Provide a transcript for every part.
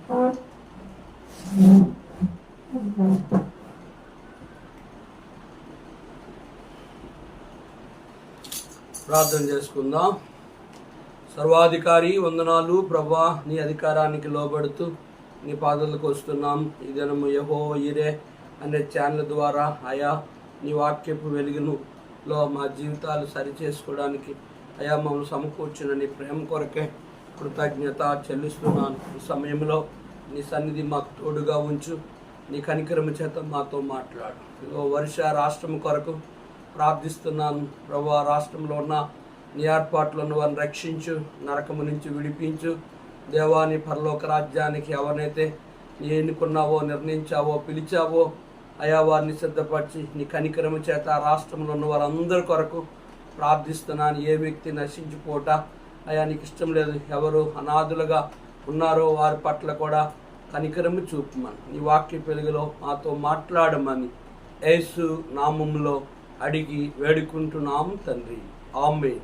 ప్రార్థన చేసుకుందాం. సర్వాధికారి వందనాలు ప్రభా, నీ అధికారానికి లోబడుతూ నీ పాదాలకు వస్తున్నాం. ఈ దినము యెహోవా ఈరే అనే ఛానల్ ద్వారా అయా నీ వాక్యపు వెలుగులో మా జీవితాలు సరిచేసుకోవడానికి అయా మమ్మల్ని సమకూర్చిన నీ ప్రేమ కొరకే కృతజ్ఞత చెల్లిస్తున్నాను. ఈ సమయంలో నీ సన్నిధి మాకు తోడుగా ఉంచు. నీ కనికరము చేత మాతో మాట్లాడు. ఇదిగో ఒరిస్సా రాష్ట్రం కొరకు ప్రార్థిస్తున్నాను ప్రభా. రాష్ట్రంలో ఉన్న నీ ఏర్పాట్లను వారిని రక్షించు, నరకము నుంచి విడిపించు. దేవాని పరలోక రాజ్యానికి ఎవరినైతే నీ ఎన్నుకున్నావో, నిర్ణయించావో, పిలిచావో అయా వారిని సిద్ధపరిచి నీ కనికరము చేత రాష్ట్రంలో ఉన్న వారందరి కొరకు ప్రార్థిస్తున్నాను. ఏ వ్యక్తి నశించిపోట అయా నీకు ఇష్టం లేదు. ఎవరు అనాథులుగా ఉన్నారో వారి పట్ల కూడా కనికరము చూపమని, నీ వాక్య వెలుగులో మాతో మాట్లాడమని యేసు నామములో అడిగి వేడుకుంటున్నాము తండ్రి, ఆమేన్.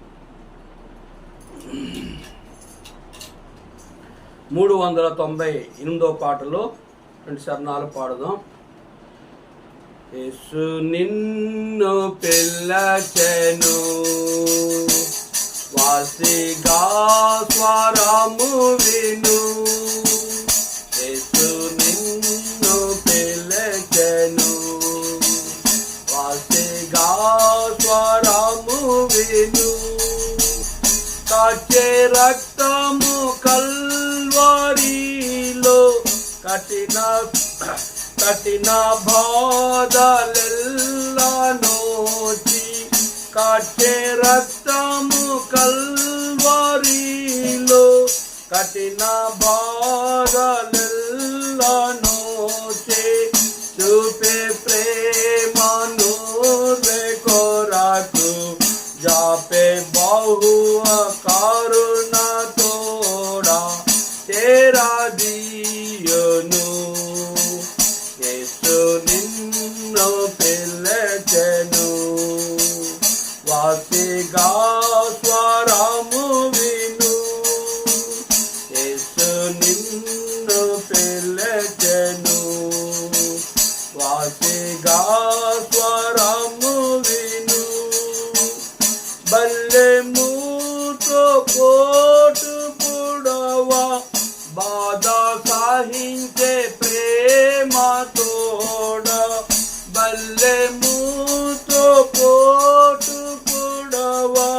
398వ పాటలో 2 చరణాలు పాడదాం. యేసు నిన్ను పిలచెను, వాసిగా స్వరము విను. యేసు నిన్ను పిలచెను, వాసిగా స్వరము విను. కాచే రక్తము కల్వరిలో కఠిన బాధలెల్లా నోచి. కాచే రక్తము కల్వరిలో కఠిన బాధలెల్లా నోచి. చూపే ప్రేమను కొరకు జాపే బహు కరుణ తోడా తేరా దియోను. యేసు నిన్ను పిలచెను, వాసిగా స్వరము విను. యేసు నిన్ను పిలచెను, వాసిగా స్వరము విను. బల్లెముతో కోటు పుడవా బాధ సహించే ప్రేమ తోడ. బల్లెముతో కోటు పుడవా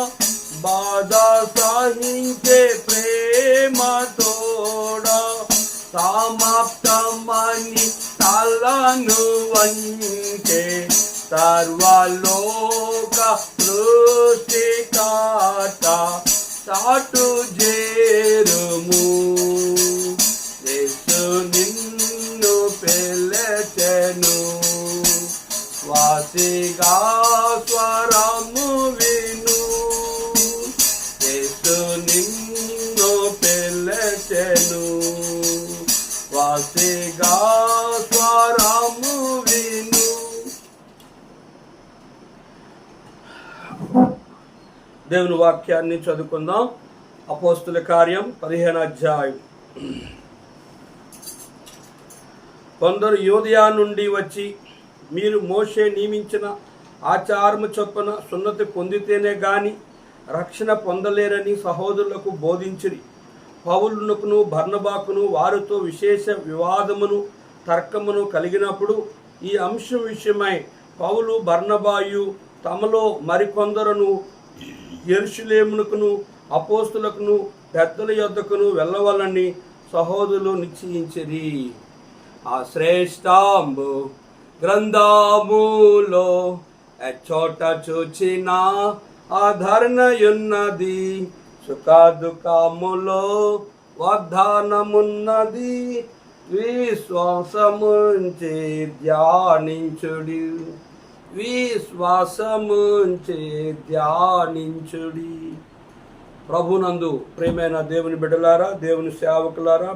బాధ సహించే ప్రేమ తోడ. సమాప్తమని తలను వంచే సర్వలోక సృష్టికర్త చాటు చేరుము. యేసు నిన్ను పిలచెను, వాసిగా స్వరము విను. యేసు నిన్ను పిలచెను, వాసిగా స్వరము విను. దేవుని వాక్యాన్ని చదువుకుందాం. అపోస్తుల కార్యం 15వ అధ్యాయం. కొందరు యూదయ నుండి వచ్చి, మీరు మోషే నియమించిన ఆచారము చొప్పున సున్నతి పొందితేనే గాని రక్షణ పొందలేరని సహోదరులకు బోధించిరి. పౌలునకును బర్నబాకును వారితో విశేష వివాదమును తర్కమును కలిగినప్పుడు ఈ అంశం విషయమై పౌలు బర్నబాయు తమలో మరికొందరును యెరూషలేమునకును అపోస్తులకును పెద్దల యొద్దకును వెళ్ళవలని సహోదరులు నిశ్చయించిరి. ఆ శ్రేష్ఠంబు గ్రంథములో ఎచ్చోట చూచిన ఆధరణయున్నది, సుఖ దుఃఖములో వాగ్దానమున్నది. విశ్వాసముంచి ధ్యానించుడి, విశ్వాసముంచి ధ్యానించుడి. ప్రభునందు ప్రియమైన దేవుని బిడ్డలారా, దేవుని సేవకులారా,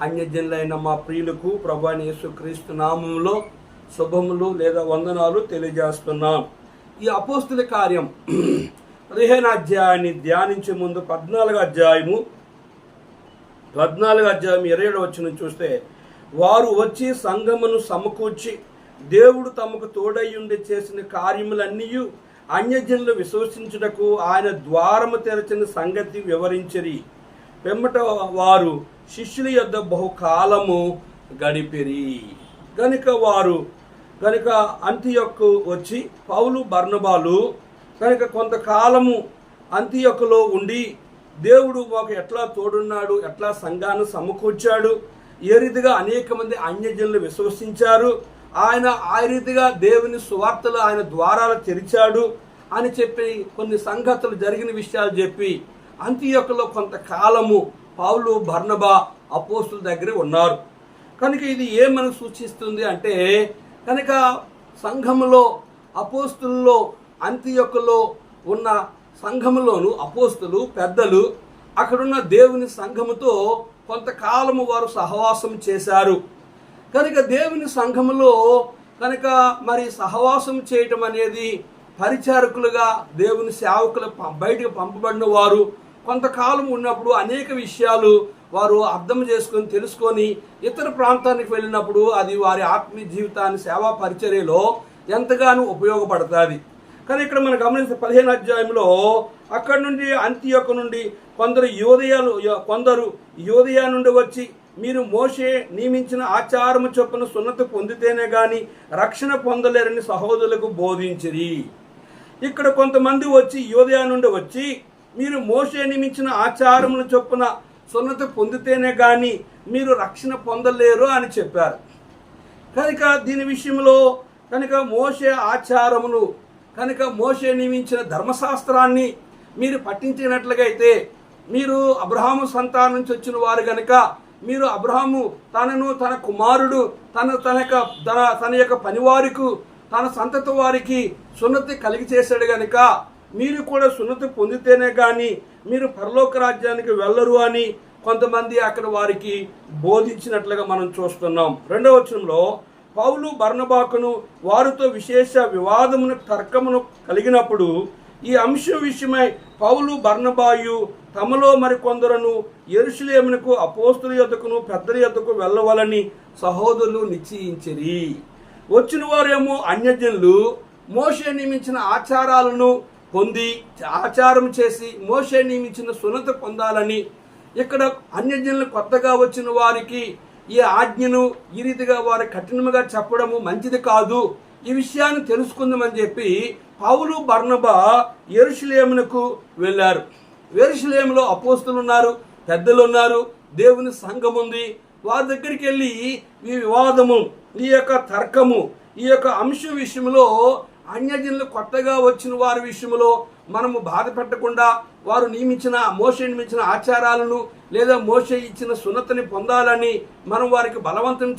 అన్యజనులైన మా ప్రియులకు ప్రభువైన యేసుక్రీస్తు నామములో శుభములు లేదా వందనాలు తెలియజేస్తున్నాం. ఈ అపోస్తుల కార్యం 15వ అధ్యాయాన్ని ధ్యానించే ముందు 14వ అధ్యాయము 14:27 చూస్తే, వారు వచ్చి సంఘమును సమకూర్చి దేవుడు తమకు తోడయ్యుండి చేసిన కార్యములన్నీ అన్యజనులు విశ్వసించుటకు ఆయన ద్వారము తెరచిన సంగతి వివరించిరి. పిమ్మట వారు శిష్యుల యొద్ద బహుకాలము గడిపిరి. గనుక అంతియొక్కు వచ్చి పౌలు బర్నబాలు కొంతకాలము అంతియొక్కులో ఉండి దేవుడు మాకు ఎట్లా తోడున్నాడు, ఎట్లా సంఘాన్ని సమకూర్చాడు, ఏ రీతిగా అనేక మంది అన్యజనులు విశ్వసించారు, ఆయన ఆ రీతిగా దేవుని సువార్తలు ఆయన ద్వారాలు తెరిచాడు అని చెప్పి కొన్ని సంగతులు జరిగిన విషయాలు చెప్పి అంతియొక్కలో కొంతకాలము పౌలు బర్నబా అపోస్తుల దగ్గర ఉన్నారు. కనుక ఇది ఏమని సూచిస్తుంది అంటే, కనుక సంఘములో అపోస్తుల్లో అంతియొక్కలో ఉన్న సంఘములోను అపోస్తులు పెద్దలు అక్కడున్న దేవుని సంఘముతో కొంతకాలము వారు సహవాసం చేశారు. కనుక దేవుని సంఘములో మరి సహవాసం చేయటం అనేది పరిచారకులుగా దేవుని సేవకులు బయటకు పంపబడిన వారు కొంతకాలం ఉన్నప్పుడు అనేక విషయాలు వారు అర్థం చేసుకొని తెలుసుకొని ఇతర ప్రాంతానికి వెళ్ళినప్పుడు అది వారి ఆత్మీయ జీవితాన్ని సేవా పరిచర్యలో ఎంతగానో ఉపయోగపడుతుంది. కానీ ఇక్కడ మనం గమనిస్తే 15వ అధ్యాయంలో అక్కడి నుండి అంతియొక్క నుండి కొందరు యోదయ నుండి వచ్చి, మీరు మోషే నియమించిన ఆచారము చొప్పున సున్నతి పొందితేనే గాని రక్షణ పొందలేరని సహోదరులకు బోధించిరి. ఇక్కడ కొంతమంది వచ్చి యోదయ నుండి వచ్చి, మీరు మోషే నియమించిన ఆచారముల చొప్పున సున్నతి పొందితేనే గాని మీరు రక్షణ పొందలేరు అని చెప్పారు. కనుక దీని విషయంలో మోషే ఆచారమును మోషే నియమించిన ధర్మశాస్త్రాన్ని మీరు పట్టించినట్లుగైతే, మీరు అబ్రహాము సంతానం నుంచి వచ్చిన వారు గనుక మీరు అబ్రహాము తనను తన కుమారుడు తన యొక్క పనివారికి తన సంతతి వారికి సున్నతి కలిగి చేశాడు గనుక మీరు కూడా సున్నతి పొందితేనే కానీ మీరు పరలోక రాజ్యానికి వెళ్ళరు అని కొంతమంది అక్కడ వారికి బోధించినట్లుగా మనం చూస్తున్నాం. 2వ వచనంలో పౌలు బర్నబాకును వారితో విశేష వివాదమును తర్కమును కలిగినప్పుడు ఈ అంశం విషయమై పౌలు బర్నబాయు తమలో మరికొందరును యెరూషలేమునకు అపోస్తుల యొద్దకును పెద్దల యొద్దకు వెళ్ళవలని సహోదరులు నిశ్చయించిరి. వచ్చిన వారేమో అన్యజనులు మోషే నియమించిన ఆచారాలను పొంది ఆచారం చేసి మోషే నియమించిన సున్నతి పొందాలని, ఇక్కడ అన్యజనులు కొత్తగా వచ్చిన వారికి ఈ ఆజ్ఞను ఈ రీతిగా వారు కఠినముగా చెప్పడము మంచిది కాదు, ఈ విషయాన్ని తెలుసుకుందామని చెప్పి పౌలు బర్నబా యెరూషలేమునకు వెళ్ళారు. యెరూషలేములో అపోస్తులు ఉన్నారు, పెద్దలు ఉన్నారు, దేవుని సంఘం ఉంది. వారి దగ్గరికి వెళ్ళి ఈ వివాదము, ఈ యొక్క తర్కము, ఈ యొక్క అంశం విషయంలో అన్యజనులు కొత్తగా వచ్చిన వారి విషయంలో మనము బాధ పెట్టకుండా వారు మోషే నియమించిన ఆచారాలను లేదా మోషే ఇచ్చిన సున్నతిని పొందాలని మనం వారికి బలవంతం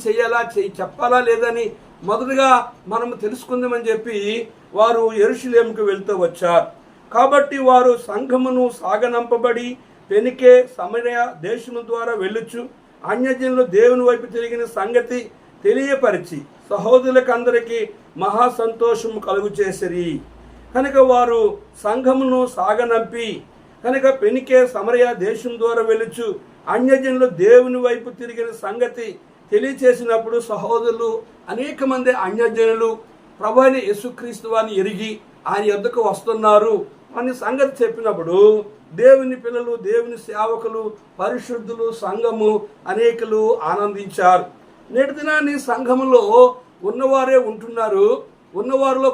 చెప్పాలా లేదని మొదటగా మనము తెలుసుకుందామని చెప్పి వారు యెరూషలేముకు వెళ్తూ వచ్చారు. కాబట్టి వారు సంఘమును సాగనంపబడి పెనికే సమరయ దేశము ద్వారా వెళ్ళుచు అన్యజనులు దేవుని వైపు తిరిగిన సంగతి తెలియపరిచి సహోదరులకందరికీ మహా సంతోషము కలుగు చేసిరి. కనుక వారు సంఘమును సాగనంపి పెనికే సమరయ దేశం ద్వారా వెళ్ళుచు అన్యజనులు దేవుని వైపు తిరిగిన సంగతి తెలియచేసినప్పుడు సహోదరులు అనేక మంది అన్యజనులు ప్రభువైన యేసుక్రీస్తు వారిని ఎరిగి ఆయన యొద్దకు వస్తున్నారు అని సంగతి చెప్పినప్పుడు దేవుని పిల్లలు, దేవుని సేవకులు, పరిశుద్ధులు, సంఘము అనేకులు ఆనందించారు. నేటి దినాన్ని సంఘములో ఉన్నవారే ఉంటున్నారు. ఉన్నవారిలో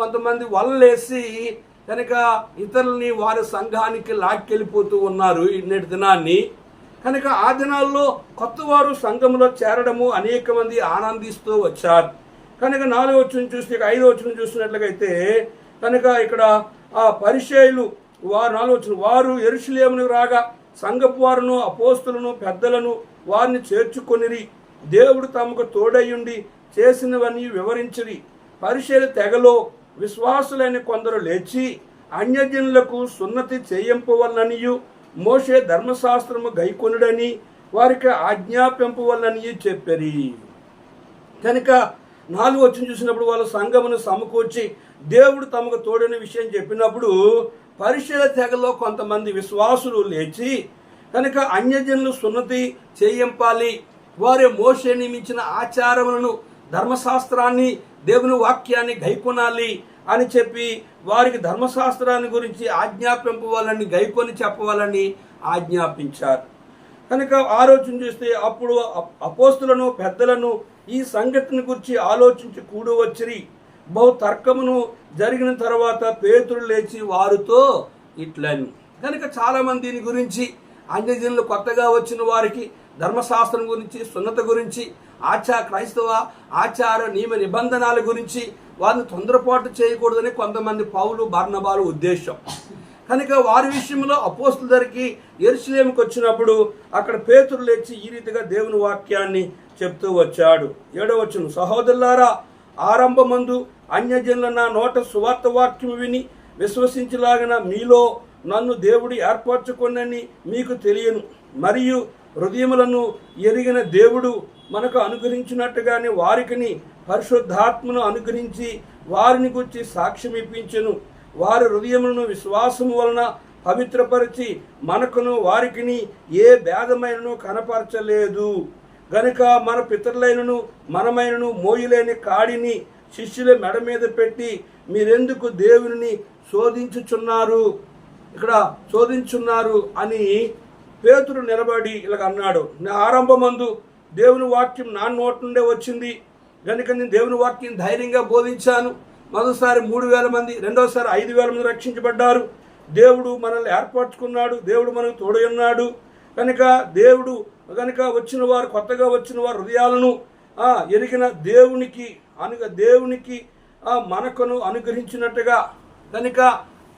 కొంతమంది వలలేసి ఇతరులని వారి సంఘానికి లాక్కెళ్ళిపోతూ ఉన్నారు ఈ నేటి దినాన్ని. ఆ దినాల్లో కొత్త వారు సంఘంలో చేరడము అనేక మంది ఆనందిస్తూ వచ్చారు. 4వ వచనం చూస్తే 5వ వచనం చూసినట్లయితే ఇక్కడ పరిసయ్యులు వారు 4వ వచనం వారు యెరూషలేమునకు రాగా సంఘపు వారును అపోస్తులను పెద్దలను వారిని చేర్చుకొనిరి. దేవుడు తమకు తోడయ్యుండి చేసినవన్నీ వివరించిరి. పరిసయ్యుల తెగలో విశ్వాసులైన కొందరు లేచి అన్యజనులకు సున్నతి చేయింపవలననియు మోషే ధర్మశాస్త్రము గైకొనుడని వారికి ఆజ్ఞాపింపవలనని చెప్పరి. 4వ వచనం చూసినప్పుడు వాళ్ళు సంఘమును సమకూర్చి దేవుడు తమకు తోడని విషయం చెప్పినప్పుడు పరిసయ్యుల తెగలో కొంతమంది విశ్వాసులు లేచి కనుక అన్యజనులు సున్నతి చేయింపాలి, వారి మోషే నియమించిన ఆచారములను, ధర్మశాస్త్రాన్ని, దేవుని వాక్యాన్ని గైకొనాలి అని చెప్పి వారికి ధర్మశాస్త్రాన్ని గురించి ఆజ్ఞాపింపవాలని, గైకొని చెప్పవాలని ఆజ్ఞాపించారు. కనుక ఆలోచన చేస్తే అప్పుడు అపోస్తులను, పెద్దలను ఈ సంగతిని గురించి ఆలోచించి కూడి వచ్చిరి. బహు తర్కమును జరిగిన తర్వాత పేతురు లేచి వారితో ఇట్లను. కనుక చాలామంది దీని గురించి, అన్యజనులు కొత్తగా వచ్చిన వారికి ధర్మశాస్త్రం గురించి, సున్నత గురించి, క్రైస్తవ ఆచార నియమ నిబంధనల గురించి వారిని తొందరపాటు చేయకూడదని కొంతమంది పౌలు, బర్నబాలు ఉద్దేశం. కనుక వారి విషయంలో అపోస్తుల దగ్గరికి యెరూషలేముకు వచ్చినప్పుడు అక్కడ పేతురు లేచి ఈ రీతిగా దేవుని వాక్యాన్ని చెప్తూ వచ్చాడు. 7వ వచనం, సహోదరులారా, ఆరంభమందు అన్యజనుల నా నోట సువార్త వాక్యం విని విశ్వసించలాగిన మీలో నన్ను దేవుడు ఏర్పరచుకొనని మీకు తెలియను. మరియు హృదయములను ఎరిగిన దేవుడు మనకు అనుగ్రహించినట్టుగానే వారికిని పరిశుద్ధాత్మను అనుగ్రహించి వారిని గురించి సాక్ష్యం ఇప్పించెను. వారి హృదయములను విశ్వాసము వలన పవిత్రపరిచి మనకును వారికిని ఏ భేదమైనను కనపరచలేదు. గనుక మన పితరులైనను మనమైనను మోయలేని కాడిని శిష్యుల మెడ మీద పెట్టి మీరెందుకు దేవుని శోధించుచున్నారు, ఇక్కడ శోధించున్నారు అని పేతురు నిలబడి ఇలాగ అన్నాడు. నా ఆరంభమందు దేవుని వాక్యం నా నోటి నుండే వచ్చింది కనుక నేను దేవుని వాక్యం ధైర్యంగా బోధించాను. మొదటిసారి 3,000 మంది, రెండోసారి 5,000 మంది రక్షించబడ్డారు. దేవుడు మనల్ని ఏర్పరచుకున్నాడు, దేవుడు మనకు తోడై ఉన్నాడు. కనుక వచ్చిన వారు, కొత్తగా వచ్చిన వారు హృదయాలను ఎరిగిన దేవునికి మనకును అనుగ్రహించినట్టుగా కనుక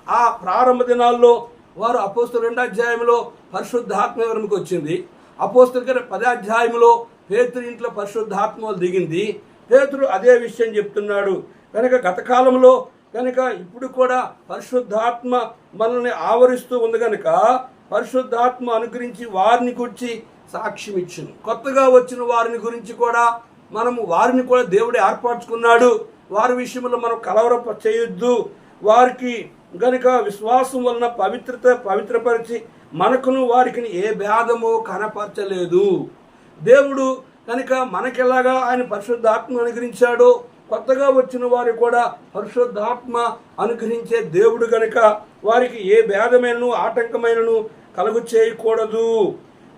ఆ ప్రారంభ దినాల్లో వారు అపోస్తుల 2వ అధ్యాయంలో పరిశుద్ధాత్మ వరకు వచ్చింది. అపోస్తుల 10వ అధ్యాయంలో పేతురు ఇంట్లో పరిశుద్ధాత్మ దిగింది. పేతురు అదే విషయం చెప్తున్నాడు. కనుక గత కాలంలో కనుక ఇప్పుడు కూడా పరిశుద్ధాత్మ మనల్ని ఆవరిస్తూ ఉంది. కనుక పరిశుద్ధాత్మ అనుగ్రహించి వారిని గురించి సాక్ష్యం ఇచ్చింది. కొత్తగా వచ్చిన వారిని గురించి కూడా వారిని కూడా దేవుడు ఏర్పరచుకున్నాడు. వారి విషయంలో మనం కలవరం చేయొద్దు. వారికి గనుక విశ్వాసం వలన పవిత్రపరిచి మనకును వారికి ఏ భేదము కనపరచలేదు. దేవుడు కనుక మనకెలాగా ఆయన పరిశుద్ధాత్మ అనుగ్రహించాడో కొత్తగా వచ్చిన వారు కూడా పరిశుద్ధాత్మ అనుగ్రహించే దేవుడు గనుక వారికి ఏ భేదమైనను ఆటంకమైనను కలుగు చేయకూడదు.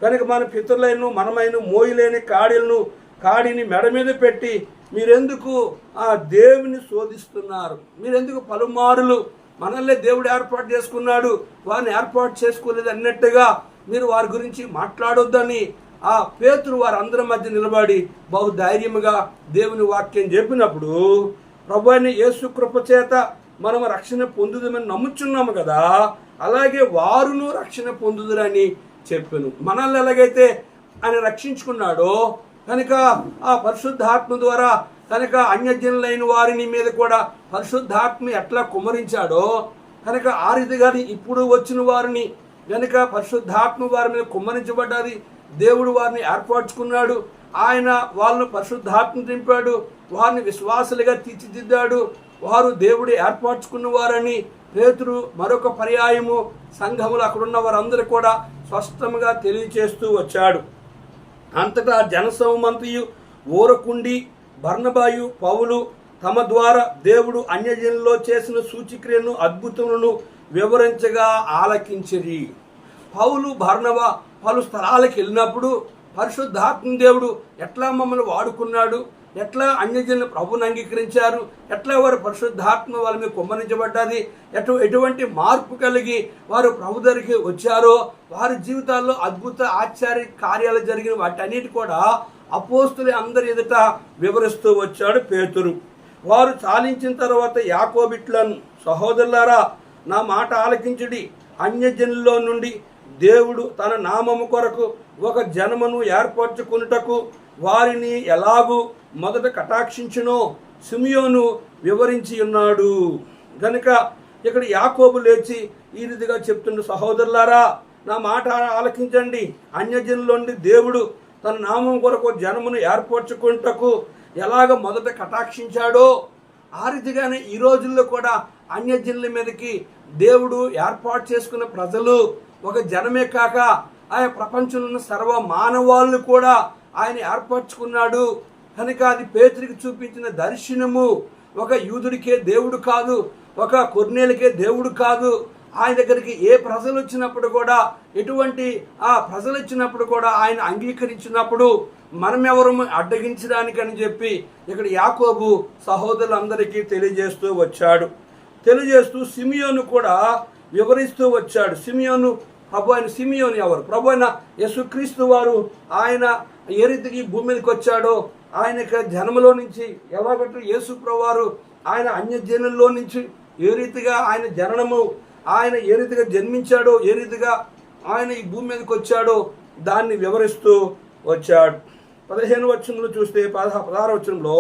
కనుక మన పితరులైన మనమైన మోయలేని కాడిని మెడ మీద పెట్టి మీరెందుకు ఆ దేవుని శోధిస్తున్నారు, మీరెందుకు పలుమారులు మనల్ని దేవుడు ఏర్పాటు చేసుకున్నాడు, వారిని ఏర్పాటు చేసుకోలేదు అన్నట్టుగా మీరు వారి గురించి మాట్లాడొద్దని ఆ పేతురు వారందరి మధ్య నిలబడి బహుధైర్యముగా దేవుని వాక్యం చెప్పినప్పుడు ప్రభు అయిన యేసు కృప చేత మనం రక్షణ పొందుదమని నమ్ముచున్నాము కదా, అలాగే వారును రక్షణ పొందుదురని చెప్పాను. మనల్ని ఎలాగైతే ఆయన రక్షించుకున్నాడో కనుక ఆ పరిశుద్ధాత్మ ద్వారా కనుక అన్యజనులైన వారిని మీద కూడా పరిశుద్ధాత్మ ఎట్లా కుమ్మరించాడో కనుక ఆ రీతిగా ఇప్పుడు వచ్చిన వారిని కనుక పరిశుద్ధాత్మ వారి మీద కుమ్మరించబడ్డది. దేవుడు వారిని ఏర్పరచుకున్నాడు. ఆయన వాళ్ళను పరిశుద్ధాత్మ నింపాడు, వారిని విశ్వాసులుగా తీర్చిదిద్దాడు. వారు దేవుడు ఏర్పరచుకున్న వారని పేతురు మరొక పర్యాయము సంఘములు అక్కడున్న వారందరూ కూడా స్పష్టంగా తెలియచేస్తూ వచ్చాడు. అంతటా జనసమూహమంతయు ఊరకుండి బర్నబాయు పౌలు తమ ద్వారా దేవుడు అన్యజనుల్లో చేసిన సూచక్రియలను అద్భుతములను వివరించగా ఆలకించిరి. పౌలు బర్నబా పలు స్థలాలకు వెళ్ళినప్పుడు పరిశుద్ధాత్మ దేవుడు ఎట్లా మమ్మల్ని వాడుకున్నాడు, ఎట్లా అన్యజనులు ప్రభుని అంగీకరించారు, ఎట్లా వారు పరిశుద్ధాత్మ వాళ్ళ మీద కుమ్మరించబడ్డది, ఎటువంటి మార్పు కలిగి వారు ప్రభు దగ్గరికి వచ్చారో, వారి జీవితాల్లో అద్భుత ఆశ్చర్య కార్యాలు జరిగిన వాటన్నిటి కూడా అపోస్తులు అందరి ఎదుట వివరిస్తూ వచ్చాడు పేతురు. వారు చాలించిన తర్వాత యాకోబిట్లను, సహోదరులారా నా మాట ఆలకించుడి, అన్యజనుల్లో నుండి దేవుడు తన నామము కొరకు ఒక జనమును ఏర్పరచుకున్నటకు వారిని ఎలాగూ మొదట కటాక్షించునో సిమియోను వివరించి ఉన్నాడు. గనుక ఇక్కడ యాకోబు లేచి ఈ రీతిగా చెప్తుండు, సహోదరులారా నా మాట ఆలకించండి, అన్యజనుల నుండి దేవుడు తన నామం కొరకు జనమును ఏర్పరచుకున్నటకు ఎలాగ మొదట కటాక్షించాడో ఆ రీతిగానే ఈ రోజుల్లో కూడా అన్యజనుల మీదకి దేవుడు ఏర్పాటు చేసుకున్న ప్రజలు ఒక జనమే కాక ఆయన ప్రపంచంలో ఉన్న సర్వ మానవాళ్ళు కూడా ఆయన ఏర్పరచుకున్నాడు కనుక అది పేతురికి చూపించిన దర్శనము. ఒక యూదుడికే దేవుడు కాదు, ఒక కొర్నేలికే దేవుడు కాదు. ఆయన దగ్గరికి ఏ ప్రజలు వచ్చినప్పుడు కూడా, ఎటువంటి ఆ ప్రజలు వచ్చినప్పుడు కూడా ఆయన అంగీకరించినప్పుడు మనం ఎవరు అడ్డగించడానికని చెప్పి ఇక్కడ యాకోబు సహోదరులందరికీ తెలియజేస్తూ సిమియోను కూడా వివరిస్తూ వచ్చాడు. సిమియోను ఎవరు? ప్రభు అయిన యేసుక్రీస్తు వారు ఆయన ఏ రీతికి ఈ భూమి మీదకి వచ్చాడో, ఆయన జన్మలో నుంచి ఎలాగంటే యేసు ప్రభు వారు ఆయన అన్యజనుల్లో నుంచి ఏ రీతిగా ఆయన జననము, ఆయన ఏ రీతిగా జన్మించాడో, ఏ రీతిగా ఆయన ఈ భూమి మీదకి వచ్చాడో దాన్ని వివరిస్తూ వచ్చాడు. 15వ వచనంలో చూస్తే 16వ వచనంలో,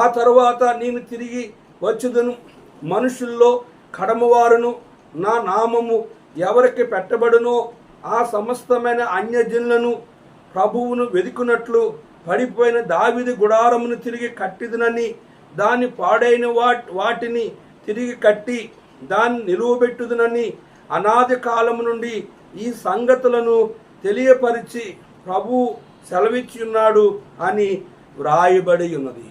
ఆ తరువాత నేను తిరిగి వచ్చుదును, మనుషుల్లో కడమవారును నా నామము ఎవరికి పెట్టబడునో ఆ సమస్తమైన అన్యజనులను ప్రభువును వెదుకున్నట్లు పడిపోయిన దావీదు గుడారమును తిరిగి కట్టిదునని, దాన్ని పాడైన వాటిని తిరిగి కట్టి దాన్ని నిలువబెట్టుదునని అనాది కాలము నుండి ఈ సంగతులను తెలియపరిచి ప్రభు సెలవిచ్చి ఉన్నాడు అని వ్రాయబడి ఉన్నది.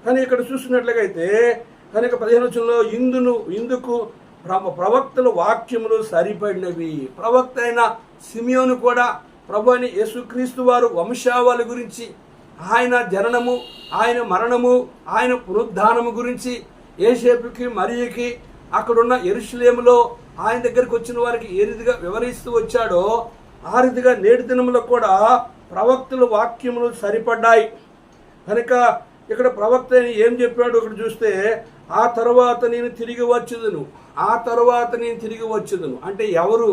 కానీ ఇక్కడ చూసినట్లయితే కనుక 15వ వచనంలో ఇందుకు ప్రవక్తల వాక్యములు సరిపడినవి. ప్రవక్త అయిన సిమియోను కూడా ప్రభు అయిన యేసుక్రీస్తు వారు వంశావళి గురించి, ఆయన జననము, ఆయన మరణము, ఆయన పునరుద్ధానము గురించి యోసేపుకి మరియకి అక్కడున్న యెరూషలేములో ఆయన దగ్గరికి వచ్చిన వారికి ఏ రీతిగా వివరిస్తూ వచ్చాడో ఆ రీతిగా నేటి దినములో కూడా ప్రవక్తల వాక్యములు సరిపడ్డాయి. కనుక ఇక్కడ ప్రవక్త ఏం చెప్పాడు ఇక్కడ చూస్తే, ఆ తరువాత నేను తిరిగి వచ్చుదును. అంటే ఎవరు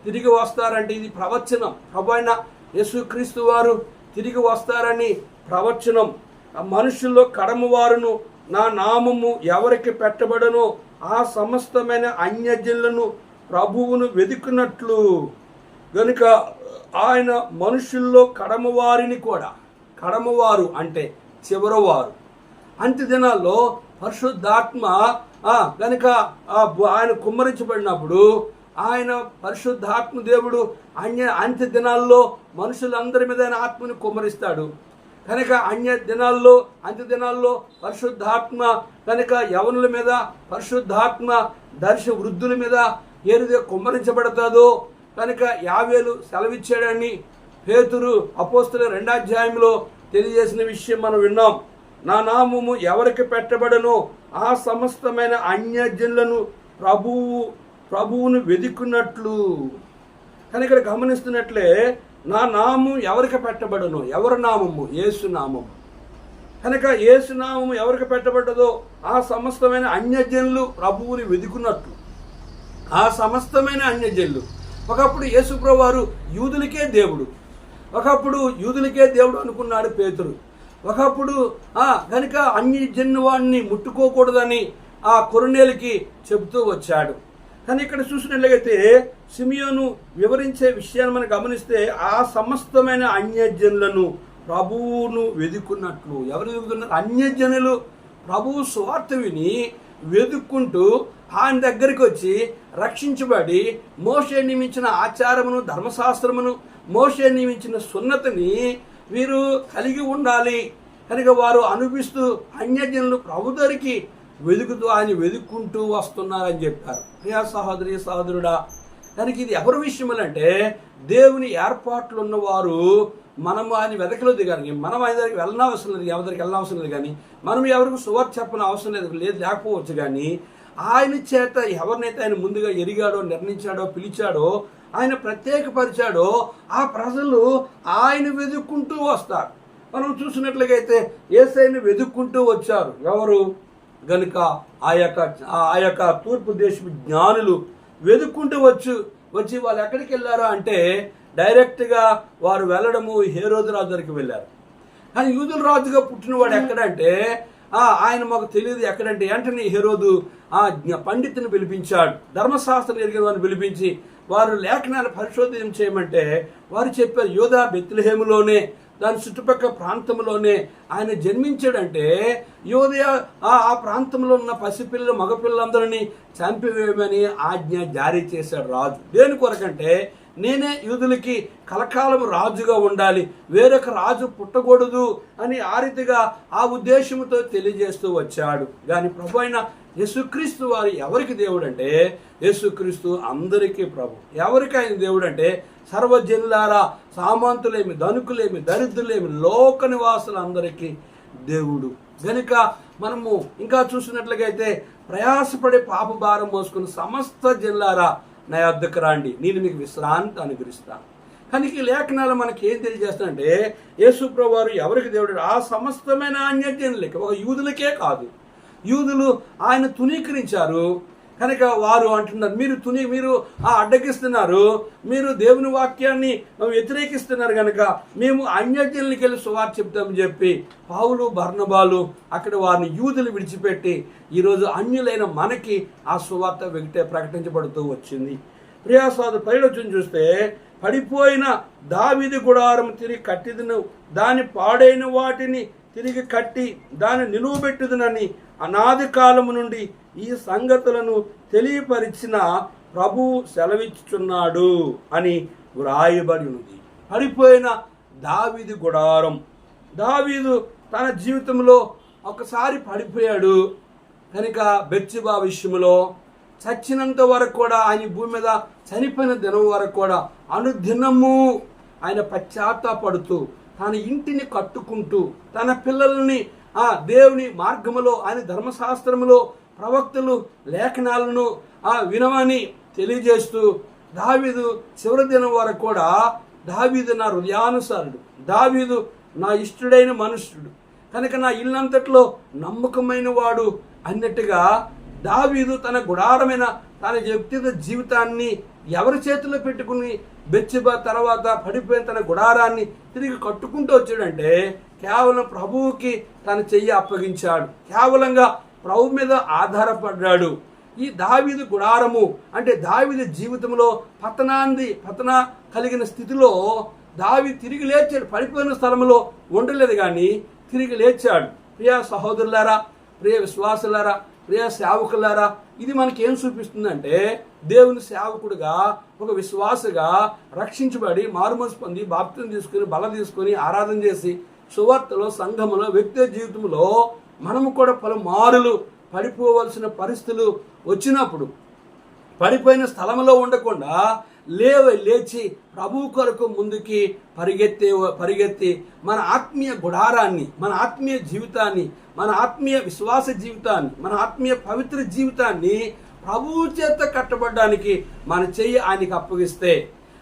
తిరిగి వస్తారంటే ఇది ప్రవచనం. ప్రభు అయిన యేసుక్రీస్తు వారు తిరిగి వస్తారని ప్రవచనం. మనుషుల్లో కడమవారును నా నామము ఎవరికి పెట్టబడనో ఆ సమస్తమైన అన్యజనులను ప్రభువును వెతుకున్నట్లు. గనుక ఆయన మనుషుల్లో కడమవారిని కూడా, కడమవారు అంటే చివరవారు, అంత్య దినాల్లో పరిశుద్ధాత్మ గనుక ఆయన కుమ్మరించబడినప్పుడు ఆయన పరిశుద్ధాత్మ దేవుడు అంత్య దినాల్లో మనుషులందరి మీద ఆయన ఆత్మని కుమ్మరిస్తాడు. కనుక అంత్య దినాల్లో పరిశుద్ధాత్మ కనుక యవనుల మీద, పరిశుద్ధాత్మ వృద్ధుల మీద ఏరుగా కుమ్మరించబడతాదో కనుక యావేలు సెలవిచ్చాడని పేతురు అపోస్తలుల 2వ అధ్యాయంలో తెలియజేసిన విషయం మనం విన్నాం. నా నామము ఎవరికి పెట్టబడనో ఆ సమస్తమైన అన్యజనులను ప్రభువును వెదుకున్నట్లు. కానీ ఇక్కడ గమనిస్తున్నట్లే నా నామం ఎవరికి పెట్టబడనో, ఎవరి నామము? యేసు నామము. కనుక యేసు నామము ఎవరికి పెట్టబడ్డదో ఆ సమస్తమైన అన్యజనులు ప్రభువుని వెదుకున్నట్లు. ఆ సమస్తమైన అన్యజనులు. ఒకప్పుడు యేసు ప్రభువు వారు యూదులకే దేవుడు అనుకున్నాడు పేతురు. ఒకప్పుడు కనుక అన్యజను వాడిని ముట్టుకోకూడదని ఆ కొర్నేలికి చెబుతూ వచ్చాడు. కానీ ఇక్కడ చూసినట్లయితే సిమియోను వివరించే విషయాన్ని మనం గమనిస్తే ఆ సమస్తమైన అన్యజనులను ప్రభువును వెదుకున్నట్లు. ఎవరు వెదుకున్నారు? అన్యజనులు ప్రభువు సువార్త విని వెదుక్కుంటూ ఆయన దగ్గరికి వచ్చి రక్షించబడి మోషే నియమించిన ఆచారమును, ధర్మశాస్త్రమును, మోషే నియమించిన సున్నతిని వీరు కలిగి ఉండాలి. కనుక వారు అనుభవిస్తూ అన్యజనులు ప్రభు దగ్గరికి ఆయన వెదుక్కుంటూ వస్తున్నారని చెప్పారు. ప్రియా సహోదరుడా, కనుక ఇది ఎవరి విషయములంటే దేవుని ఏర్పాట్లు ఉన్నవారు మనము ఆయన వెతకలో దిగాలి. మనం ఆయన దగ్గరికి వెళ్ళనవసరం లేదు, ఎవరి దగ్గరికి వెళ్ళనవసరం లేదు. కానీ మనం ఎవరికి సువార్త చెప్పని అవసరం లేకపోవచ్చు. కానీ ఆయన చేత ఎవరినైతే ఆయన ముందుగా ఎరిగాడో, నిర్ణయించాడో, పిలిచాడో, ఆయన ప్రత్యేకపరిచాడో ఆ ప్రజలు ఆయన వెతుక్కుంటూ వస్తారు. మనం చూసినట్లయితే యేసయ్యను వెతుక్కుంటూ వచ్చారు. ఎవరు? గనుక ఆ యొక్క తూర్పు దేశపు జ్ఞానులు వెతుక్కుంటూ వచ్చి వాళ్ళు ఎక్కడికి వెళ్ళారు అంటే డైరెక్ట్గా వారు వెళ్ళడము హేరోదు రాజు దగ్గరికి వెళ్ళారు. కానీ యూదుల రాజుగా పుట్టినవాడు ఎక్కడంటే ఆయన మాకు తెలియదు ఎక్కడంటే వెంటనే హేరోదు పండితుని పిలిపించాడు, ధర్మశాస్త్రం ఎరిగిన వారిని పిలిపించి వారు లేఖనాలు పరిశోధన చేయమంటే వారు చెప్పారు యోధా బెత్లెహేములోనే, దాని చుట్టుపక్కల ప్రాంతంలోనే ఆయన జన్మించాడంటే యోధయ ఆ ప్రాంతంలో ఉన్న పసిపిల్లలు, మగపిల్లలందరినీ చంపివేయమని ఆజ్ఞ జారీ చేశాడు రాజు. దేని కొరకంటే నేనే యూదులకి కలకాలం రాజుగా ఉండాలి, వేరొక రాజు పుట్టకూడదు అని ఆ రీతిగా ఆ ఉద్దేశంతో తెలియజేస్తూ వచ్చాడు. కానీ ప్రభు అయిన యేసుక్రీస్తు వారు ఎవరికి దేవుడు అంటే, యేసుక్రీస్తు అందరికీ ప్రభు. ఎవరికి ఆయన దేవుడు అంటే, సర్వజనులారా, సామంతులేమి, ధనుకులేమి, దరిద్రులేమి, లోక నివాసులందరికీ దేవుడు. గనుక మనము ఇంకా చూసినట్లయితే, ప్రయాసపడే పాప భారం మోసుకుని సమస్త జనులారా నా యొద్దకు రండి, నేను మీకు విశ్రాంతి అనుగ్రహిస్తాను. కానీ ఈ లేఖనాలు మనకి ఏం తెలియజేస్తానంటే, యేసు ప్రభువు వారు ఎవరికి దేవుడు? ఆ సమస్తమైన అన్యజనులకి, ఒక యూదులకే కాదు. యూదులు ఆయన తునీకరించారు కనుక వారు అంటున్నారు, మీరు అడ్డగిస్తున్నారు, మీరు దేవుని వాక్యాన్ని వ్యతిరేకిస్తున్నారు కనుక మేము అన్యజనులకి వెళ్ళి సువార్త చెప్తామని చెప్పి పౌలు బర్నబాలు అక్కడ వారిని యూదులు విడిచిపెట్టి ఈరోజు అన్యులైన మనకి ఆ సువార్త ప్రకటించబడుతూ వచ్చింది. ప్రియాస్వాదు 10 చూస్తే, పడిపోయిన దావీదు గుడారం తిరిగి కట్టిదును, దాని పాడైన వాటిని తిరిగి కట్టి దాన్ని నిలువబెట్టుదునని అనాది కాలము నుండి ఈ సంగతులను తెలియపరిచిన ప్రభువు సెలవిచ్చుచున్నాడు అని వ్రాయబడి ఉంది. పడిపోయిన దావీదు గుడారం. దావీదు తన జీవితంలో ఒకసారి పడిపోయాడు కనుక బెత్షెబా విషయంలో చచ్చినంత వరకు కూడా, ఆయన భూమి మీద చనిపోయిన దినం వరకు కూడా అనుదినము ఆయన పశ్చాత్తాపడుతూ తన ఇంటిని కట్టుకుంటూ తన పిల్లల్ని దేవుని మార్గములో, ఆయన ధర్మశాస్త్రములో ప్రవక్తలు లేఖనాలను వినమని తెలియజేస్తూ దావీదు చివరి దినం వరకు కూడా, దావీదు నా హృదయానుసారుడు, దావీదు నా ఇష్టడైన మనుష్యుడు కనుక నా ఇల్లంతట్లో నమ్మకమైన వాడు అన్నట్టుగా దావీదు తన గుడారమైన తన వ్యక్తిగత జీవితాన్ని ఎవరి చేతిలో పెట్టుకుని బెత్షెబా తర్వాత పడిపోయిన తన గుడారాన్ని తిరిగి కట్టుకుంటూ వచ్చాడంటే, కేవలం ప్రభువుకి తన చెయ్యి అప్పగించాడు, కేవలంగా ప్రభు మీద ఆధారపడ్డాడు. ఈ దావీదు గుడారము అంటే దావీదు జీవితంలో పతన కలిగిన స్థితిలో దావీదు తిరిగి లేచాడు. పడిపోయిన స్థలంలో ఉండలేదు కానీ తిరిగి లేచాడు. ప్రియ సహోదరులారా, ప్రియ విశ్వాసులారా, ప్రియ సేవకులారా, ఇది మనకి ఏం చూపిస్తుందంటే, దేవుని సేవకుడుగా, ఒక విశ్వాసగా రక్షించబడి మారుమనసు పొంది బాప్తిసం తీసుకుని బల తీసుకుని ఆరాధన చేసి సువార్తలో, సంఘములో, వ్యక్తిగత జీవితంలో మనము కూడా పలుమారులు పడిపోవలసిన పరిస్థితులు వచ్చినప్పుడు పడిపోయిన స్థలంలో ఉండకుండా లేచి ప్రభువు కొరకు ముందుకి పరిగెత్తి మన ఆత్మీయ గుడారాన్ని, మన ఆత్మీయ జీవితాన్ని, మన ఆత్మీయ విశ్వాస జీవితాన్ని, మన ఆత్మీయ పవిత్ర జీవితాన్ని ప్రభువు చేత కట్టబడడానికి మన చెయ్యి ఆయనకి అప్పగిస్తే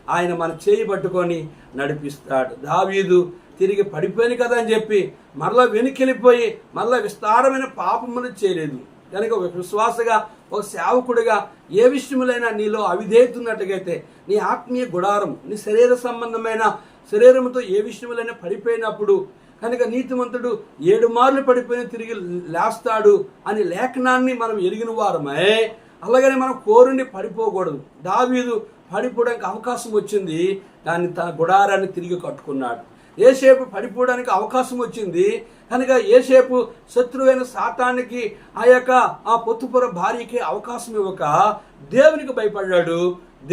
ఆయన మన చెయ్యి పట్టుకొని నడిపిస్తాడు. దావీదు తిరిగి పడిపోయింది కదా అని చెప్పి మరలా వెనుకెళ్ళిపోయి మరలా విస్తారమైన పాపములు చేయలేదు కనుక ఒక విశ్వాసగా, ఒక సేవకుడిగా ఏ విషయములైనా నీలో అవిధేయతున్నట్టుగైతే నీ ఆత్మీయ గుడారం, నీ శరీర సంబంధమైన శరీరంతో ఏ విషయములైనా పడిపోయినప్పుడు కనుక నీతిమంతుడు 7 మార్లు పడిపోయిన తిరిగి లేస్తాడు అని లేఖనాన్ని మనం ఎరిగిన వారమే. అలాగనే మనం కోరుండి పడిపోకూడదు. దావీదు పడిపోవడానికి అవకాశం వచ్చింది, దాన్ని తన గుడారాన్ని తిరిగి కట్టుకున్నాడు. యోసేపు పడిపోవడానికి అవకాశం వచ్చింది కనుక యోసేపు శత్రువైన సాతానికి ఆ పొత్తిఫొర భార్యకి అవకాశం ఇవ్వక దేవునికి భయపడ్డాడు.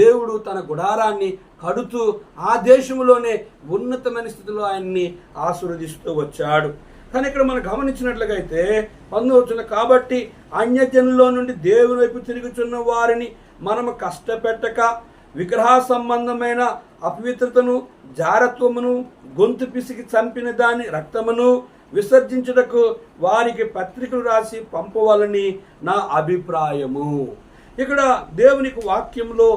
దేవుడు తన గుడారాన్ని కడుతూ ఆ దేశంలోనే ఉన్నతమైన స్థితిలో ఆయన్ని ఆశీర్వదిస్తూ వచ్చాడు. కానీ ఇక్కడ మనం గమనించినట్లుగా అయితే 19 కాబట్టి అన్యజనుల్లో నుండి దేవుని వైపు తిరుగుచున్న వారిని మనము కష్టపెట్టక విగ్రహ సంబంధమైన అపవిత్రతను, జారత్వమును, గొంతు పిసికి చంపిన దాని రక్తమును విసర్జించుటకు వారికి పత్రికలు రాసి పంపవాలని నా అభిప్రాయము. ఇక్కడ దేవునికి వాక్యంలో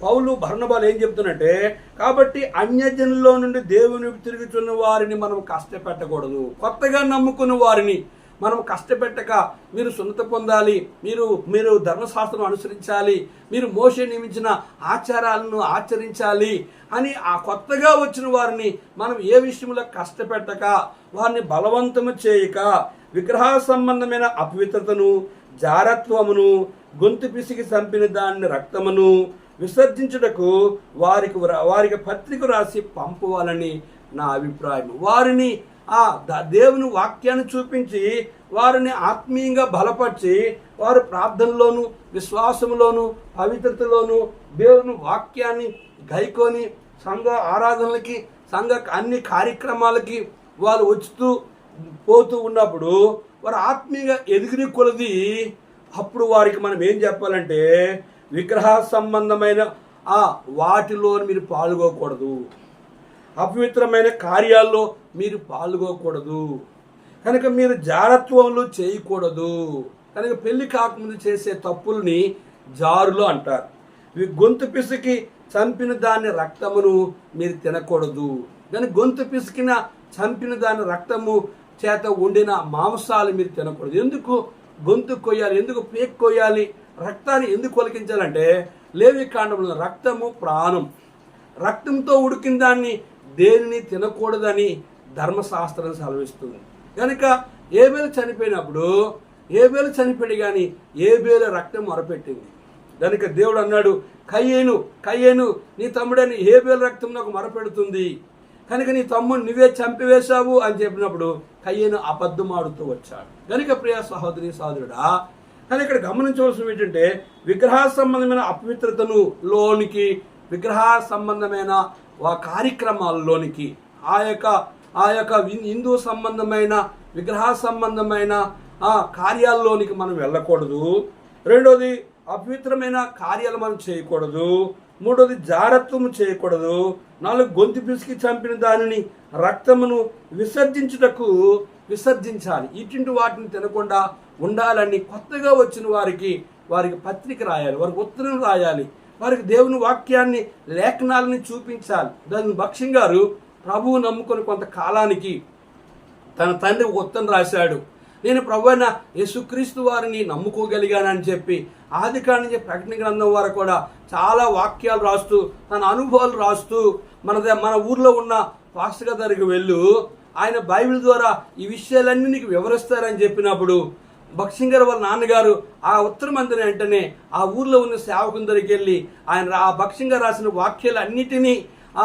పౌలు బర్నబాలు ఏం చెప్తున్నట్టే, కాబట్టి అన్యజనుల్లో నుండి దేవుని తిరుగుతున్న వారిని మనం కష్టపెట్టకూడదు. కొత్తగా నమ్ముకున్న వారిని మనం కష్టపెట్టక, మీరు సున్నత పొందాలి, మీరు ధర్మశాస్త్రం అనుసరించాలి, మీరు మోషే నియమించిన ఆచారాలను ఆచరించాలి అని ఆ కొత్తగా వచ్చిన వారిని మనం ఏ విషయంలో కష్టపెట్టక, వారిని బలవంతము చేయక, విగ్రహ సంబంధమైన అపవిత్రతను, జారత్వమును, గొంతు పిసికి చంపిన దాన్ని రక్తమును విసర్జించుటకు వారికి పత్రిక రాసి పంపవాలని నా అభిప్రాయం. వారిని దేవుని వాక్యాన్ని చూపించి వారిని ఆత్మీయంగా బలపరిచి వారు ప్రార్థనలోను విశ్వాసంలోను పవిత్రతలోను దేవుని వాక్యాన్ని గైకొని సంఘ ఆరాధనలకి సంఘ అన్ని కార్యక్రమాలకి వాళ్ళు వచ్చుతూ పోతూ ఉన్నప్పుడు వారు ఆత్మీయంగా ఎదిగిన కొలది అప్పుడు వారికి మనం ఏం చెప్పాలంటే విగ్రహ సంబంధమైన వాటిలో మీరు పాల్గొకూడదు, అపవిత్రమైన కార్యాల్లో మీరు పాల్గొకూడదు, కనుక మీరు జారత్వములు చేయకూడదు. కనుక పెళ్లి కాకముందు చేసే తప్పుల్ని జారులు అంటారు. గొంతు పిసికి చంపిన దాని రక్తమును మీరు తినకూడదు. కానీ గొంతు పిసికిన చంపిన దాని రక్తము చేత వండిన మాంసాలు మీరు తినకూడదు. ఎందుకు గొంతు కొయ్యాలి, ఎందుకు పేక్ కొయ్యాలి, రక్తాన్ని ఎందుకు కొలికించాలంటే లేవి కాండంలో రక్తము ప్రాణం, రక్తంతో ఉడికిన దాన్ని దేనిని తినకూడదని ధర్మశాస్త్రం సెలవిస్తుంది. కనుక ఏబేలు చనిపోయాడు కానీ ఏబేలు రక్తం మొరపెట్టింది. కనుక దేవుడు అన్నాడు, కయ్యేను నీ తమ్ముడని ఏబేలు రక్తం నాకు మొరపెడుతుంది, కనుక నీ తమ్ముడు నువ్వే చంపివేశావు అని చెప్పినప్పుడు కయ్యేను అబద్ధమాడుతూ వచ్చాడు. కనుక ప్రియ సహోదరి సహోదరుడా, కానీ ఇక్కడ గమనించవలసిన ఏంటంటే విగ్రహ సంబంధమైన అపవిత్రతను లోనికి, విగ్రహ సంబంధమైన కార్యక్రమాలలోనికి, ఆ యొక్క హిందూ సంబంధమైన విగ్రహ సంబంధమైన కార్యాల్లోనికి మనం వెళ్ళకూడదు. రెండోది అపవిత్రమైన కార్యాలు మనం చేయకూడదు. మూడోది జారత్వము చేయకూడదు. నాలుగు గొంతు పిసికి చంపిన దానిని రక్తమును విసర్జించాలి. ఇటువంటి వాటిని తినకుండా ఉండాలని కొత్తగా వచ్చిన వారికి పత్రిక రాయాలి, వారికి ఉత్తరం రాయాలి, వారికి దేవుని వాక్యాన్ని లేఖనాలని చూపించాలి. దాని భక్సింగ్ గారు ప్రభువు నమ్ముకొని కొంతకాలానికి తన తండ్రి ఉత్తరం రాశాడు. నేను ప్రభు అయిన యేసుక్రీస్తు వారిని నమ్ముకోగలిగానని చెప్పి ఆదికాండం నుంచి ప్రకటన గ్రంథం వారు కూడా చాలా వాక్యాలు రాస్తూ తన అనుభవాలు రాస్తూ మన ఊర్లో ఉన్న పాస్టర్ గారి దగ్గరికి వెళ్ళు, ఆయన బైబిల్ ద్వారా ఈ విషయాలన్నీ నీకు వివరిస్తారని చెప్పినప్పుడు భక్సింగ్ గారు వాళ్ళ నాన్నగారు ఆ ఉత్తరం అందిన వెంటనే ఆ ఊర్లో ఉన్న సేవకుని దగ్గరికి వెళ్ళి ఆ భక్సింగ్ గారు రాసిన వాక్యాలు అన్నిటినీ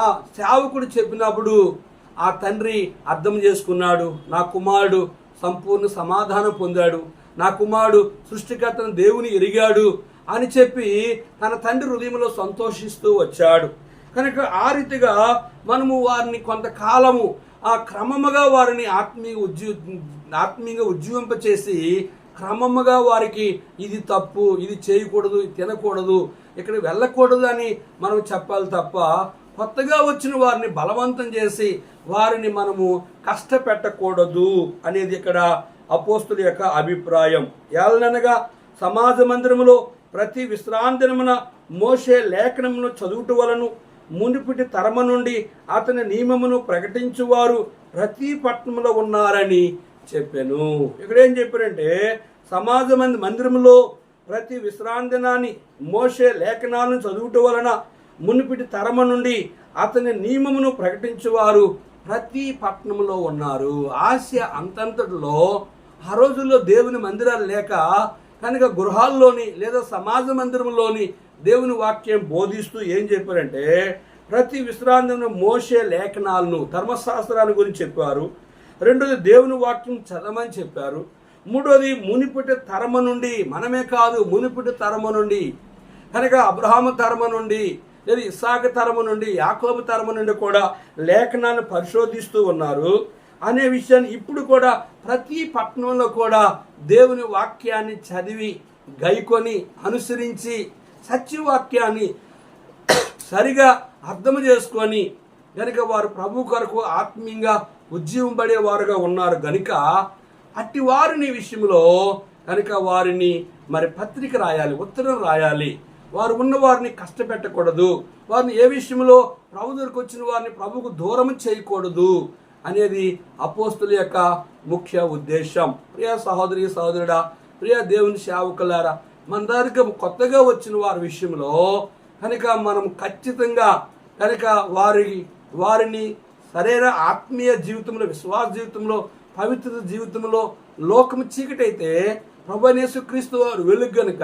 ఆ సేవకుడు చెప్పినప్పుడు ఆ తండ్రి అర్థం చేసుకున్నాడు, నా కుమారుడు సంపూర్ణ సమాధానం పొందాడు, నా కుమారుడు సృష్టికర్తను దేవుని ఎరిగాడు అని చెప్పి తన తండ్రి హృదయంలో సంతోషిస్తూ వచ్చాడు. కనుక ఆ రీతిగా మనము వారిని కొంతకాలము క్రమముగా వారిని ఆత్మీయంగా ఉజ్జీవింపచేసి క్రమముగా వారికి ఇది తప్పు, ఇది చేయకూడదు, ఇది తినకూడదు, ఇక్కడ వెళ్ళకూడదు అని మనం చెప్పాలి తప్ప కొత్తగా వచ్చిన వారిని బలవంతం చేసి వారిని మనము కష్టపెట్టకూడదు అనేది ఇక్కడ అపోస్తుల యొక్క అభిప్రాయం. ఏలనగా సమాజ మందిరములో ప్రతి విశ్రాంతినమున మోషే లేఖనమును చదువుట వలను మునిపిటి తరమ నుండి అతని నియమమును ప్రకటించువారు ప్రతి పట్టణంలో ఉన్నారని చెప్పాను. ఇక్కడ ఏం చెప్పారంటే సమాజ మందిరములో ప్రతి విశ్రాంతినాన్ని మోషే లేఖనాలను చదువుట వలన మునిపిటి తరమ నుండి అతని నియమమును ప్రకటించువారు ప్రతి పట్టణంలో ఉన్నారు. ఆసియా అంతంతటిలో ఆ రోజుల్లో దేవుని మందిరాలు లేక కనుక గృహాల్లోని లేదా సమాజ మందిరంలోని దేవుని వాక్యం బోధిస్తూ ఏం చెప్పారంటే ప్రతి విశ్రాంతిని మోషే లేఖనాలను ధర్మశాస్త్రాల గురించి చెప్పారు. రెండోది దేవుని వాక్యం చదవమని చెప్పారు. మూడోది మునిపిటి తరమ నుండి, మనమే కాదు మునిపిటి తరమ నుండి కనుక అబ్రహాము తరమ నుండి లేదా ఇస్సాకు తరము నుండి యాకోబు తరము నుండి కూడా లేఖనాన్ని పరిశోధిస్తూ ఉన్నారు అనే విషయాన్ని ఇప్పుడు కూడా ప్రతి పట్టణంలో కూడా దేవుని వాక్యాన్ని చదివి గైకొని అనుసరించి సత్యవాక్యాన్ని సరిగా అర్థం చేసుకొని కనుక వారు ప్రభు కొరకు ఆత్మీయంగా ఉజ్జీవంపడేవారుగా ఉన్నారు. కనుక అట్టి వారిని విషయంలో కనుక వారిని మరి పత్రిక రాయాలి, ఉత్తరం రాయాలి. వారు ఉన్నవారిని కష్టపెట్టకూడదు, వారిని ఏ విషయంలో ప్రభు దగ్గరకు వచ్చిన వారిని ప్రభుకు దూరం చేయకూడదు అనేది అపోస్తుల యొక్క ముఖ్య ఉద్దేశం. ప్రియ సహోదరి సహోదరుడా, ప్రియ దేవుని సేవకులారా, మన దగ్గర కొత్తగా వచ్చిన వారి విషయంలో కనుక మనం ఖచ్చితంగా కనుక వారిని సరైన ఆత్మీయ జీవితంలో, విశ్వాస జీవితంలో, పవిత్ర జీవితంలో లోకము చీకటైతే ప్రభువైన యేసుక్రీస్తు వారు వెలుగు కనుక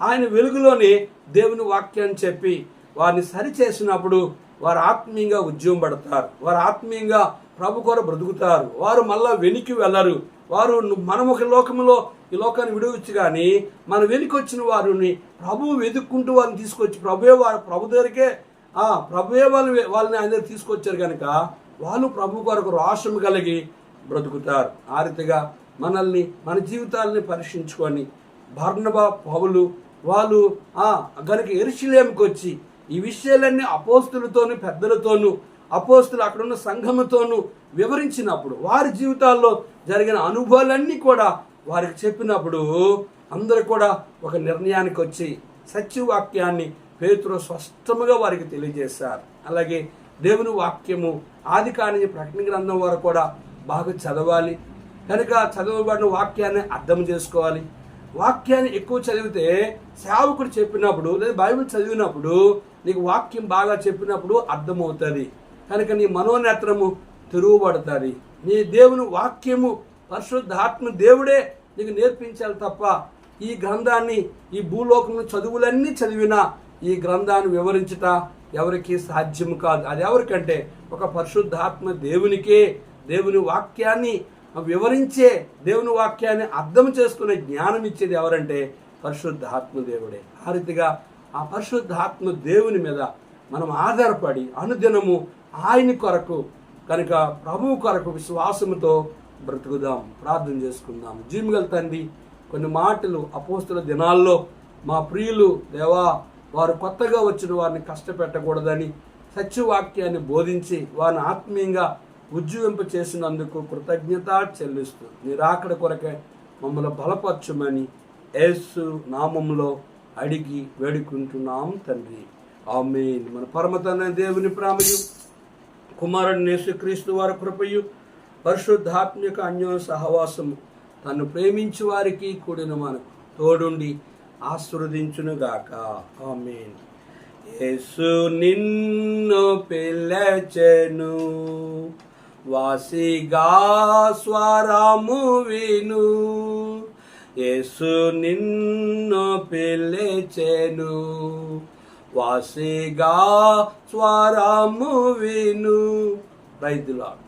ఆయన వెలుగులోని దేవుని వాక్యాన్ని చెప్పి వారిని సరిచేసినప్పుడు వారు ఆత్మీయంగా ఉద్యమం పడతారు, వారు ఆత్మీయంగా ప్రభు కొరకు బ్రతుకుతారు, వారు మళ్ళా వెనికి వెళ్ళరు. వారు మనం ఒక లోకంలో ఈ లోకాన్ని విడవచ్చు, కానీ మన వెనుక వచ్చిన వారిని ప్రభువు వెతుక్కుంటూ వారిని తీసుకొచ్చి ప్రభు దగ్గరికే ప్రభువే వాళ్ళని ఆయన దగ్గర తీసుకొచ్చారు కనుక వాళ్ళు ప్రభు కొరకు రోషం కలిగి బ్రతుకుతారు. ఆ రీతిగా మనల్ని మన జీవితాలని పరీక్షించుకొని బర్నబా పౌలు వాళ్ళు గనుక యెరూషలేముకి వచ్చి ఈ విషయాలన్నీ అపోస్తులతోనూ పెద్దలతోనూ అపోస్తులు అక్కడున్న సంఘముతోనూ వివరించినప్పుడు వారి జీవితాల్లో జరిగిన అనుభవాలన్నీ కూడా వారికి చెప్పినప్పుడు అందరూ కూడా ఒక నిర్ణయానికి వచ్చి సత్యవాక్యాన్ని పేతురు స్పష్టముగా వారికి తెలియజేశారు. అలాగే దేవుని వాక్యము ఆదికాండం ప్రకటన గ్రంథం వారు కూడా బాగా చదవాలి కనుక చదవబడిన వాక్యాన్ని అర్థం చేసుకోవాలి. వాక్యాన్ని ఎక్కువ చదివితే సేవకుడు చెప్పినప్పుడు లేదా బైబిల్ చదివినప్పుడు నీకు వాక్యం బాగా చెప్పినప్పుడు అర్థమవుతుంది కనుక నీ మనోనేత్రము తెరువబడుతుంది. నీ దేవుని వాక్యము పరిశుద్ధాత్మ దేవుడే నీకు నేర్పించాలి తప్ప ఈ గ్రంథాన్ని ఈ భూలోకము చదువులన్నీ చదివినా ఈ గ్రంథాన్ని వివరించుట ఎవరికి సాధ్యం కాదు. అది ఎవరికంటే ఒక పరిశుద్ధాత్మ దేవునికే దేవుని వాక్యాన్ని వివరించే దేవుని వాక్యాన్ని అర్థం చేసుకునే జ్ఞానం ఇచ్చేది ఎవరంటే పరిశుద్ధాత్మ దేవుడే. ఆ రీతిగా ఆ పరిశుద్ధాత్మ దేవుని మీద మనం ఆధారపడి అనుదినము ఆయన కొరకు కనుక ప్రభువు కొరకు విశ్వాసముతో బ్రతుకుదాం. ప్రార్థన చేసుకుందాం. జీవగల తండ్రి, కొన్ని మాటలు అపోస్తుల దినాల్లో మా ప్రియులు దేవా వారు కొత్తగా వచ్చిన వారిని కష్టపెట్టకూడదని సత్యవాక్యాన్ని బోధించి వారిని ఆత్మీయంగా ఉజ్జీవింప చేసినందుకు కృతజ్ఞత చెల్లిస్తూ నీ రాకడ కొరకే మమ్మల్ని బలపరచమని యేసు నామములో అడిగి వేడుకుంటున్నాం తండ్రి, ఆమేన్. మన పరమతండ్రి దేవుని ప్రేమయు కుమారుని యేసుక్రీస్తు వారి కృపయు పరిశుద్ధాత్మ యొక్క అన్యోన్య సహవాసము తను ప్రేమించి వారికి కూడిన మనకు తోడుండి ఆశీర్వదించునుగాక, ఆమేన్. యేసు నిన్ను పిలిచెను, వాసిగా స్వరము విను. యేసు నిన్ను పిలిచెను, వాసిగా స్వరము విను. Praise the lord.